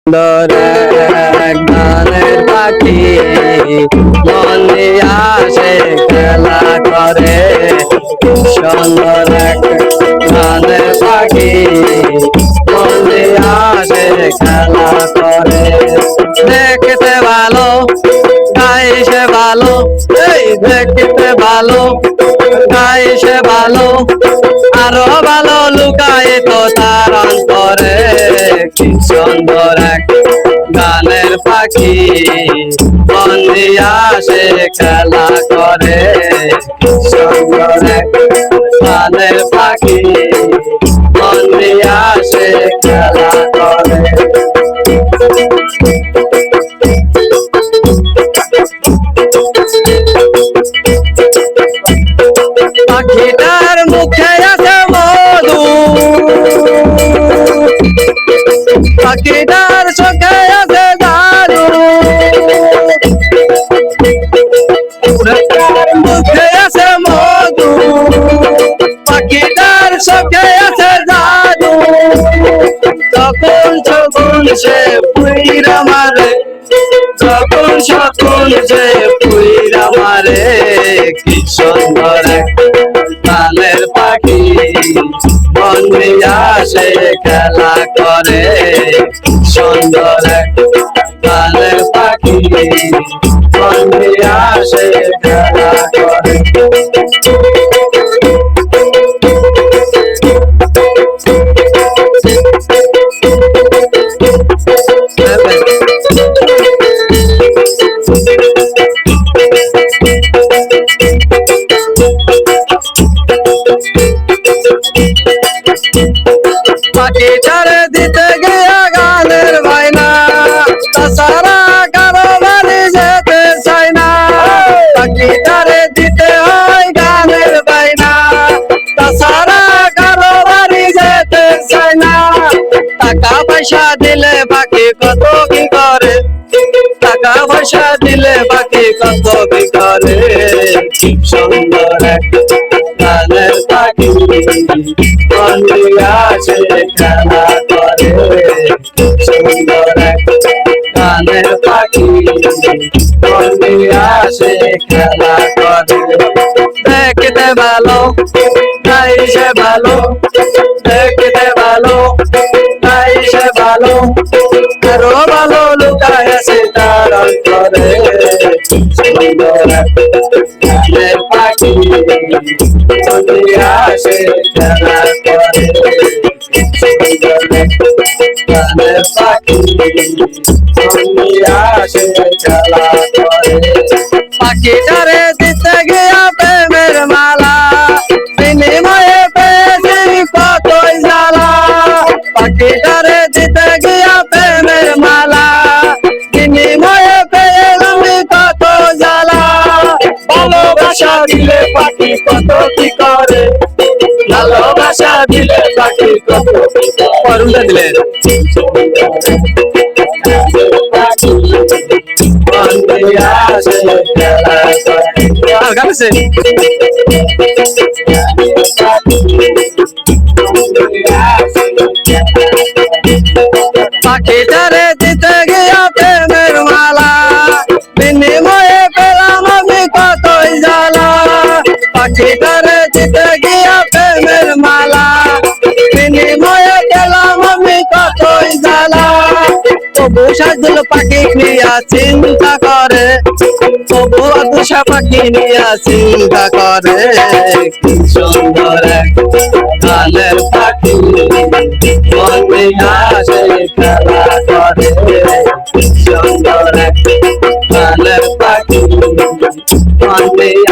সুন্দর এক গানের পাখি মন দিয়ে আসে খেলা করে। সুন্দর এক গানের পাখি মন দিয়ে আসে খেলা করে। দেখতে ভালো গাইছে ভালো, এই দেখতে ভালো গাইছে ভালো, আরো ভালো লুকায় তো তার অন্তরে। কি সুন্দর এক গানের পাখি মন দিয়ে আসে খেলা করে। সুন্দর এক গানের পাখি মন দিয়ে আসে খেলা করে। পাখিটার মুখে আছে মধু, পাখিটার চোখে আছে জাদু, মুখে আছে মধু, পাখিটার চোখে আছে জাদু। তখন যখন সে পুইরা মারে, যখন যখন সে পুইরা মারে। কি সুন্দর এক গানের পাখি মন দিয়ে আসে খেলা করে। সুন্দর এক গানের পাখি মন দিয়ে আসে খেলা করে। পাখিটারে দিতে গিয়া গানের বাইনা, তাছাড়া কারো বাড়ি যেতে চাই না। পাখিটারে দিতে হয় গানের বাইনা, তাছাড়া কারো বাড়ি যেতে চাই না। টাকা পয়সা দিলে পাখি কত কি করে, টাকা পয়সা দিলে পাখি কত কি করে। সুন্দর এক গানের পাখি মন দিয়ে আসে খেলা করে। সুন্দর এক গানের পাখি মন দিয়ে আসে খেলা করে। দেখতে ভালো গাইছে ভালো, দেখতে ভালো গাইছে ভালো, আরো ভালো লুকায় আছে তার অন্তরে। সুন্দর এক গানের পাখি মন দিয়ে আসে খেলা করে। সুন্দর এক গানের পাখি মন দিয়ে আসে খেলা করে। পাখিটারে দিতে গিয়া প্রেমের মালা, বিনিময়ে পেয়েছি কতই জ্বালা। পাখিটারে দিতে গিয়া প্রেমের মালা, বিনিময়ে পেলাম কত জ্বালা। ভালোবাসা দিলে পাখি কত কি করে, ভালোবাসা দিলে পাখি কত কি করে। অরুণদা দিলেন গাছে পাখিটারে দিতে গিয়া প্রেমের মালা, বিনিময়ে পেলাম আমি কতই জ্বালা। পাখিটারে দিতে গিয়া প্রেমের মালা, বিনিময়ে পেলাম আমি কতই জ্বালা। তবু সাজল পাখি নিয়া চিন্তা করে, তবু আদুষা পাখি নিয়া চিন্তা করে। কি সুন্দর এক গানের পাখি মন দিয়ে আসে খেলা করে। সুন্দর এক গানের পাখি মন দিয়ে